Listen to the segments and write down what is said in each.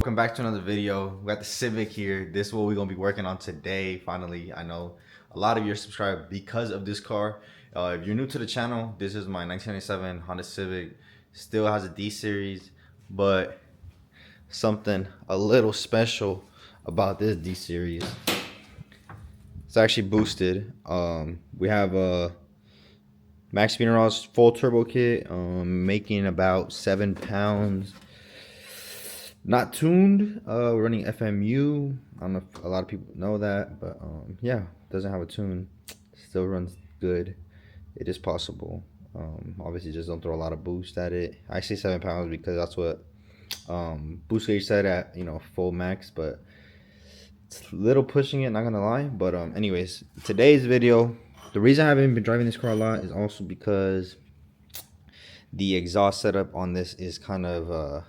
welcome back to another video. We got the Civic here. This is what we're gonna be working on today. Finally, I know a lot of you are subscribed because of this car. If you're new to the channel, this is my 1997 Honda Civic. Still has a D series, but something a little special about this D series. It's actually boosted. We have a Max Speed full turbo kit, making about 7 pounds. Not tuned. We're running FMU. I don't know if a lot of people know that, but yeah, doesn't have a tune. Still runs good. It is possible. Obviously, just don't throw a lot of boost at it. I say 7 pounds because that's what boost gauge said at full max, but it's a little pushing it. Not gonna lie. But anyways, today's video. The reason I haven't been driving this car a lot is also because the exhaust setup on this is kind of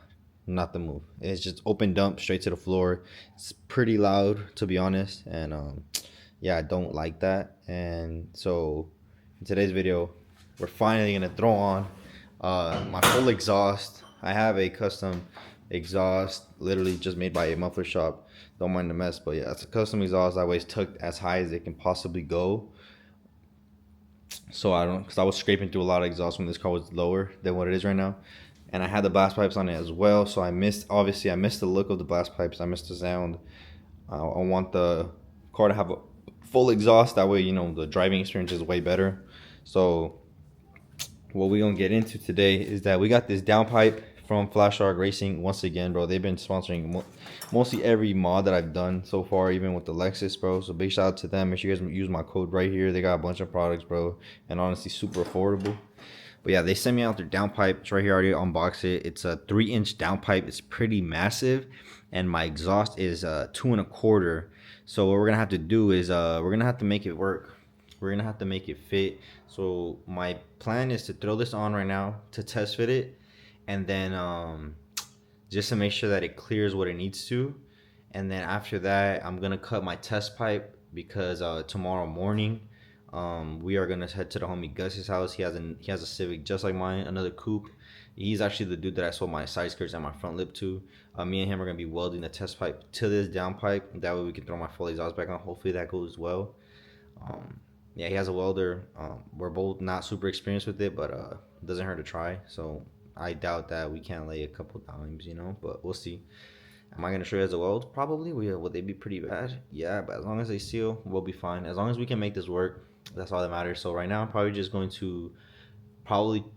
not the move. It's just open dump straight to the floor. It's pretty loud, to be honest, and yeah, I don't like that. And so in today's video, we're finally gonna throw on my full exhaust. I have a custom exhaust, literally just made by a muffler shop. Don't mind the mess, but yeah, it's a custom exhaust. I always tucked as high as it can possibly go, so because I was scraping through a lot of exhaust when this car was lower than what it is right now. And I had the blast pipes on it as well, so I missed the look of the blast pipes. I missed the sound. I want the car to have a full exhaust, that way the driving experience is way better. So what we're gonna get into today is that we got this downpipe from Flash Shark Racing. Once again, bro, they've been sponsoring mostly every mod that I've done so far, even with the Lexus, bro. So big shout out to them. Make sure you guys use my code right here. They got a bunch of products, bro, and honestly super affordable. But yeah, they sent me out their downpipe. It's right here. I already unboxed it. It's a 3-inch downpipe. It's pretty massive, and my exhaust is 2 1/4. So what we're gonna have to do is we're gonna have to make it work. We're gonna have to make it fit. So my plan is to throw this on right now to test fit it, and then just to make sure that it clears what it needs to. And then after that, I'm gonna cut my test pipe because tomorrow morning we are gonna head to the homie Gus's house. He has a Civic just like mine, another coupe. He's actually the dude that I sold my side skirts and my front lip to. Me and him are gonna be welding the test pipe to this downpipe. That way we can throw my full exhaust back on. Hopefully that goes well. Yeah, he has a welder. We're both not super experienced with it, but it doesn't hurt to try. So I doubt that we can't lay a couple dimes, but we'll see. Am I gonna show you guys a weld? Probably. Would they be pretty bad? Yeah, but as long as they seal, we'll be fine. As long as we can make this work, that's all that matters. So right now I'm probably just going to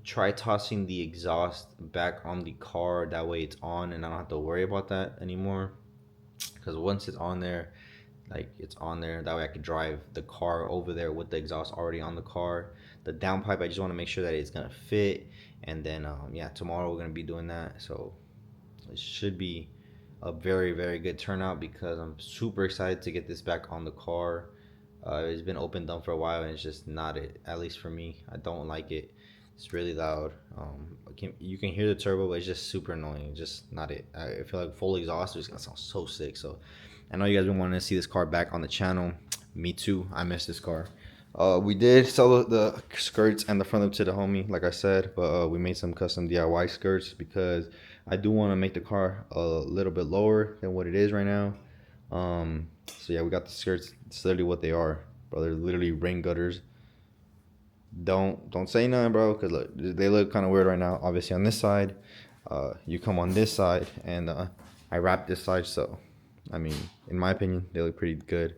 try tossing the exhaust back on the car. That way it's on and I don't have to worry about that anymore, because once it's on there, it's on there, that way I could drive the car over there with the exhaust already on the car. The downpipe, I just want to make sure that it's gonna fit, and then yeah, tomorrow we're gonna be doing that. So it should be a very, very good turnout because I'm super excited to get this back on the car. It's been open dumb for a while and it's just not it, at least for me. I don't like it. It's really loud. You can hear the turbo, but it's just super annoying. Just not it. I feel like full exhaust is gonna sound so sick. So I know you guys been wanting to see this car back on the channel. Me too. I miss this car. We did sell the skirts and the front lip to the homie, like I said, but we made some custom DIY skirts because I do want to make the car a little bit lower than what it is right now. So yeah, we got the skirts. It's literally what they are, bro. They're literally rain gutters. Don't say nothing, bro, because look, they look kind of weird right now. Obviously on this side, you come on this side, and I wrap this side. So I mean, in my opinion, they look pretty good.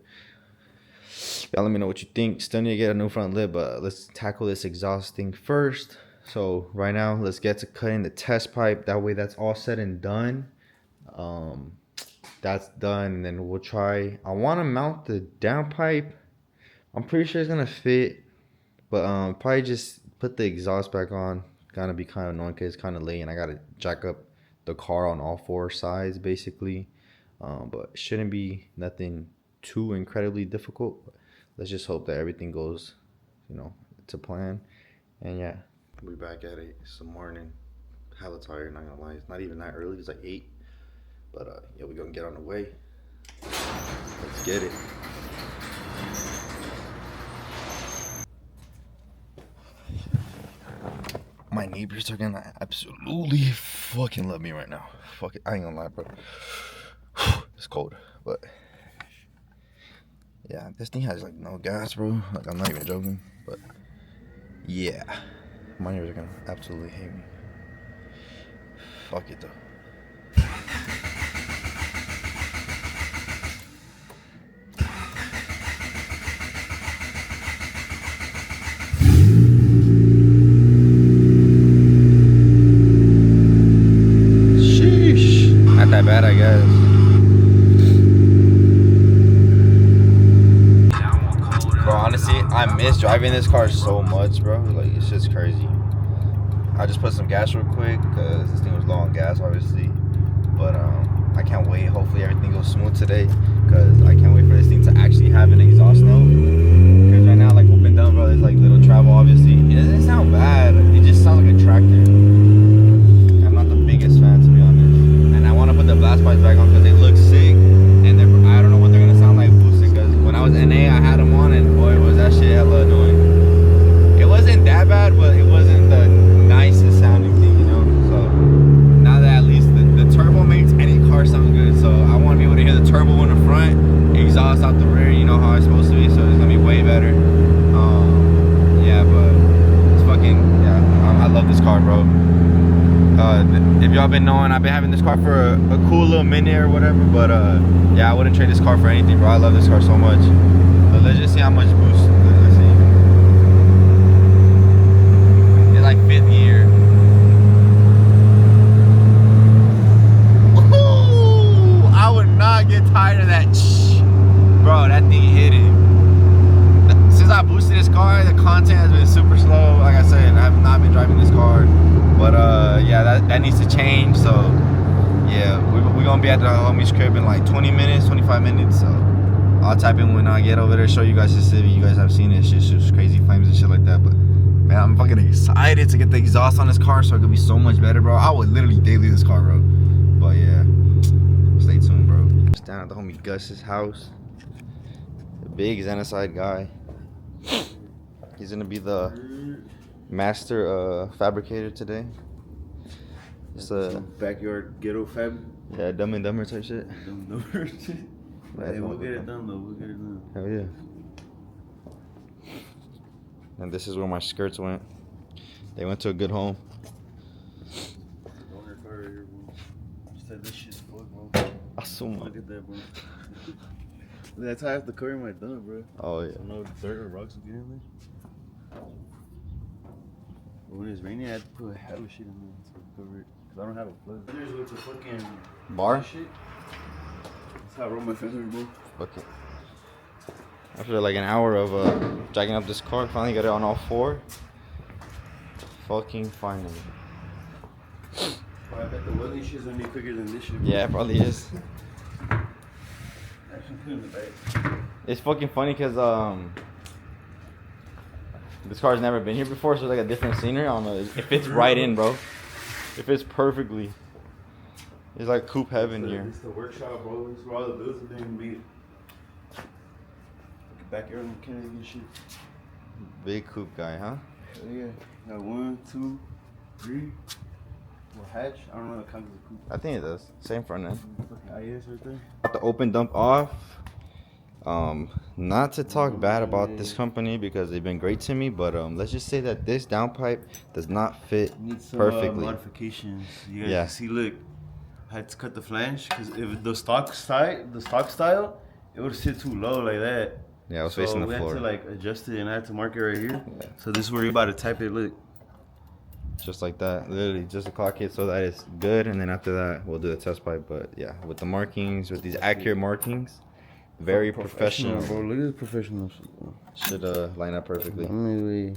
Y'all let me know what you think. Still need to get a new front lip, but let's tackle this exhaust thing first. So right now, let's get to cutting the test pipe. That way that's all said and done. That's done, and then we'll try. I want to mount the downpipe. I'm pretty sure it's gonna fit, but probably just put the exhaust back on. Gonna be kind of annoying because it's kind of late and I gotta jack up the car on all 4 sides basically. But it shouldn't be nothing too incredibly difficult. Let's just hope that everything goes to plan. And yeah, we back at it. It's the morning, hella tired, not gonna lie. It's not even that early, it's like 8, but yeah, we're gonna get on the way. Let's get it. My neighbors are gonna absolutely fucking love me right now. Fuck it, I ain't gonna lie, bro. It's cold, but yeah, this thing has like no gas, bro. Like, I'm not even joking, but yeah, my ears are gonna absolutely hate me. Fuck it though. Sheesh, not that bad, I guess. Bro, honestly, I miss driving this car so much, bro. Like, it's just crazy. I just put some gas real quick because this thing was low on gas, obviously. But I can't wait. Hopefully everything goes smooth today because I can't wait for this thing to actually have an exhaust note. Because right now, like, open down, bro, there's like little travel, obviously. It doesn't sound bad. It just sounds like a tractor. I'm not the biggest fan, to be honest. And I want to put the blast pipes back on because they look sick. And I don't know what they're going to sound like boosted because when I was NA, I had them on and boy, was that shit hella annoying. It wasn't that bad, but it wasn't the nicest sounding thing, you know? So now that at least the turbo makes any car sound good. So I want to be able to hear the turbo in the front, exhaust out the rear, you know how it's supposed to be. So it's going to be way better. Yeah, but it's fucking, yeah, I love this car, bro. If y'all been knowing, I've been having this car for a cool little minute or whatever, but yeah, I wouldn't trade this car for anything, bro. I love this car so much. So let's just see how much boost. Let's see. It's like 5th gear. Ooh, I would not get tired of that. Bro, that thing hit it. Since I boosted this car, the content has been super slow. Like I said, I have not been driving this car. But yeah, that needs to change. So yeah, we're gonna be at the homie's crib in like 20 minutes, 25 minutes. So I'll type in when I get over there, show you guys the Civic. You guys have seen it. Shit's just crazy flames and shit like that. But man, I'm fucking excited to get the exhaust on this car so it could be so much better, bro. I would literally daily this car, bro. But yeah, stay tuned, bro. Just down at the homie Gus's house. The big Xenocide guy. He's gonna be the master fabricator today. It's a backyard ghetto fab. Yeah, Dumb and Dumber type shit. Dumb and Dumber shit. Hey, we'll get it done though. We'll get it done. Hell yeah. And this is where my skirts went. They went to a good home. Don't record here, bro. Said this shit's fucked, bro. Assume. Look at that, bro. That's how I have to cover my dump, bro. Oh yeah. So no dirt or rocks will get in there. But when it's raining, I have to put a hat of shit in there to cover it. Cause I don't have a plug. There's with the fucking bar shit. That's how I roll my fingers, bro. Okay. After like an hour of jacking up this car, finally got it on all 4. Fucking finally. I bet the welding shit's gonna be quicker than this shit, bro. Yeah, it probably is. Actually, put it in the bag. It's fucking funny because this car's never been here before, so it's like a different scenery. I don't know. It fits right in, bro. It fits perfectly. It's like coupe heaven here. It's the workshop, bro. It's where all the bills are being made. Backyard mechanic and shit. Big coupe guy, huh? Hell yeah. Got 1, 2, 3. Little hatch. I don't know what comes with the coupe. I think it does. Same front end. Fucking IS right there. Got the open dump off. Not to talk bad about this company because they've been great to me, but let's just say that this downpipe does not fit Needs some perfectly. modifications. You guys Yeah. can see, look, I had to cut the flange because if the stock style, it would sit too low like that. Yeah, I was So facing the we floor. had to like adjust it, and I had to mark it right here. Yeah. So this is where you're about to type it. Look. Just like that, literally just to clock it so that it's good, and then after that we'll do the test pipe. But yeah, with the markings, with these accurate markings, very professional. Bro, look at the professional shit, bro. Should line up perfectly. Anyway.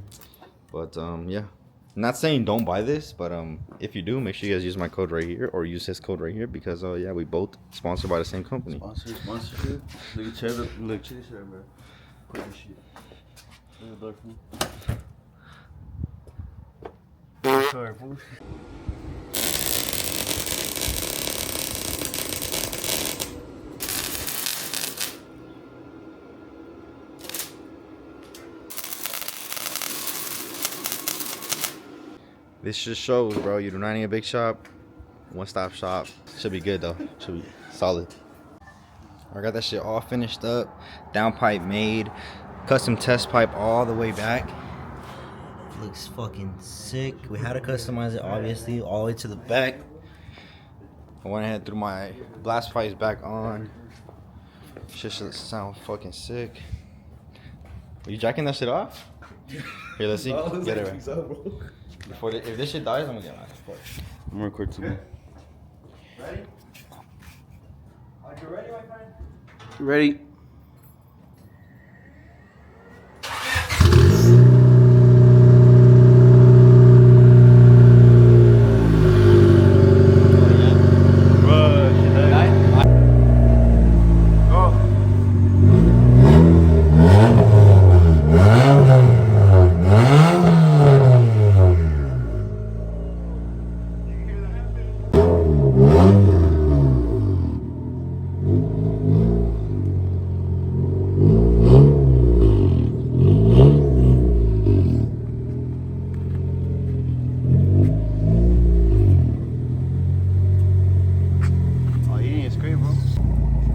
But yeah, not saying don't buy this, but if you do, make sure you guys use my code right here or use his code right here because yeah, we both sponsored by the same company. Sponsorship. Look at check this shirt, bro. Put this shit. Look at the dark one. Sorry, fool. This just shows, bro, you do not need a big shop. One-stop shop. Should be good though. Should be solid. I got that shit all finished up, downpipe made, custom test pipe all the way back. Looks fucking sick. We had to customize it obviously all the way to the back. I went ahead, threw my blast pipes back on. Shit should sound fucking sick. Are you jacking that shit off? Here, let's see. Get it right. Before if this shit dies, I'm gonna get my fuck. I'm gonna record too. Ready? Are you ready, my friend? Ready?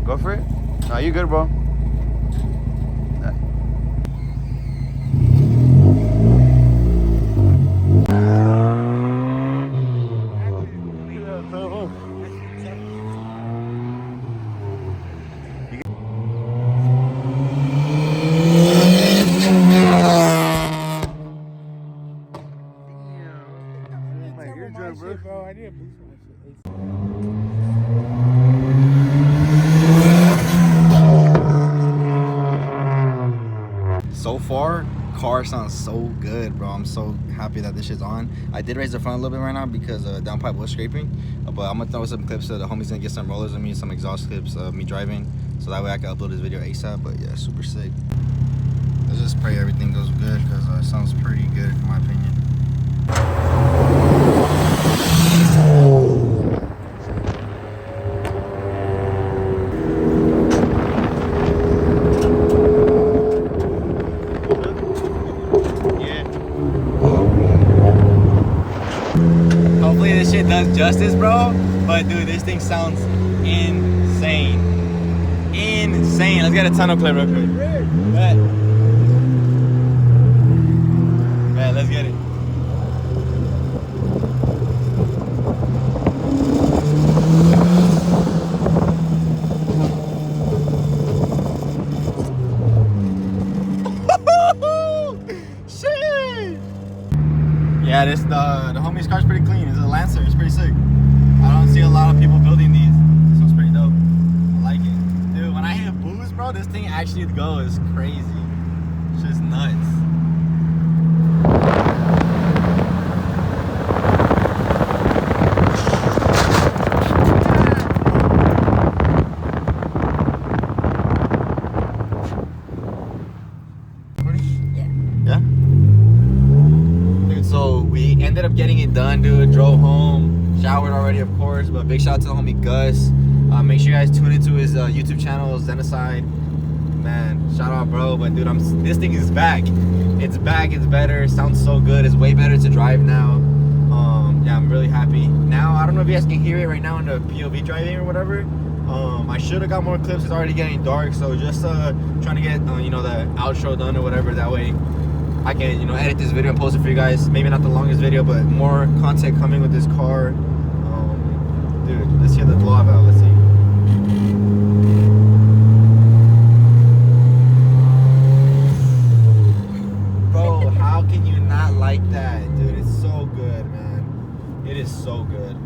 Go for it. Nah, you good, bro. Bro, I need a boost on that shit. So far, car sounds so good, bro. I'm so happy that this shit's on. I did raise the front a little bit right now because downpipe was scraping, but I'm gonna throw some clips so the homie's gonna get some rollers of me, some exhaust clips of me driving, so that way I can upload this video ASAP. But yeah, super sick. Let's just pray everything goes good because it sounds pretty good in my opinion. Hopefully this shit does justice, bro. But dude, this thing sounds insane. Insane. Let's get a tunnel clip real quick. Bet. Bet, let's get it. Shit. Yeah, this the homie's car's pretty clean. It's a Lancer. It's pretty sick. I don't see a lot of people building these. This one's pretty dope. I like it, dude. When I hit boost, bro, this thing actually goes crazy. It's just nuts. Yeah. Dude, so we ended up getting it done, dude. Drove home, showered already, of course. But big shout out to the homie Gus. Make sure you guys tune into his YouTube channel, Zenocide. Man, shout out, bro. But dude, this thing is back. It's back. It's better. Sounds so good. It's way better to drive now. Yeah, I'm really happy. Now, I don't know if you guys can hear it right now in the POV driving or whatever. I should have got more clips. It's already getting dark, so just trying to get you know, the outro done or whatever. That way I can, you know, edit this video and post it for you guys. Maybe not the longest video, but more content coming with this car. Dude, let's hear the blow out. Let's see. Bro, how can you not like that, dude? It's so good, man. It is so good.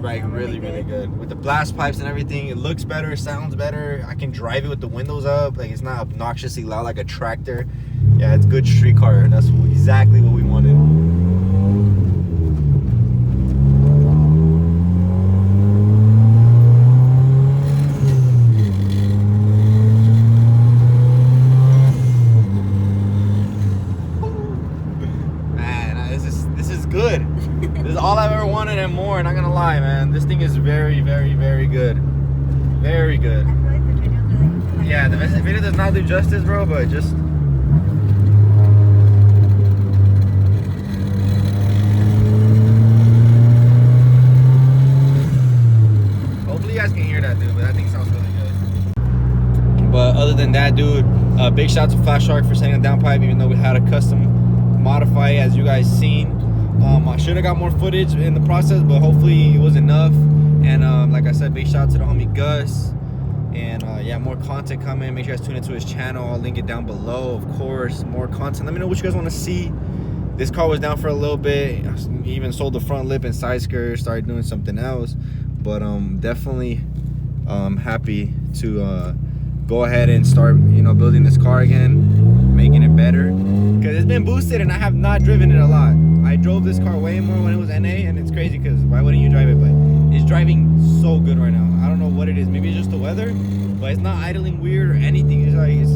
Like really good. With the blast pipes and everything, it looks better, sounds better. I can drive it with the windows up. Like, it's not obnoxiously loud like a tractor. Yeah, it's good street car. That's exactly what we wanted. Man, this is good. This is all I've ever wanted and more. Not gonna lie, man. This thing is very good. Very good. Yeah, the video does not do justice, bro, but just. Hopefully you guys can hear that, dude, but that thing sounds really good. But other than that, dude, big shout out to Flash Shark for sending a downpipe, even though we had a custom modify, as you guys seen. I should have got more footage in the process, but hopefully it was enough. And like I said, big shout out to the homie Gus. And yeah, more content coming. Make sure you guys tune into his channel. I'll link it down below, of course. More content. Let me know what you guys want to see. This car was down for a little bit. He even sold the front lip and side skirt, started doing something else. But definitely happy to go ahead and start, you know, building this car again, making it better. Because it's been boosted and I have not driven it a lot. I drove this car way more when it was NA, and it's crazy because why wouldn't you drive it? But it's driving so good right now. I don't know what it is. Maybe it's just the weather, but it's not idling weird or anything. It's like it's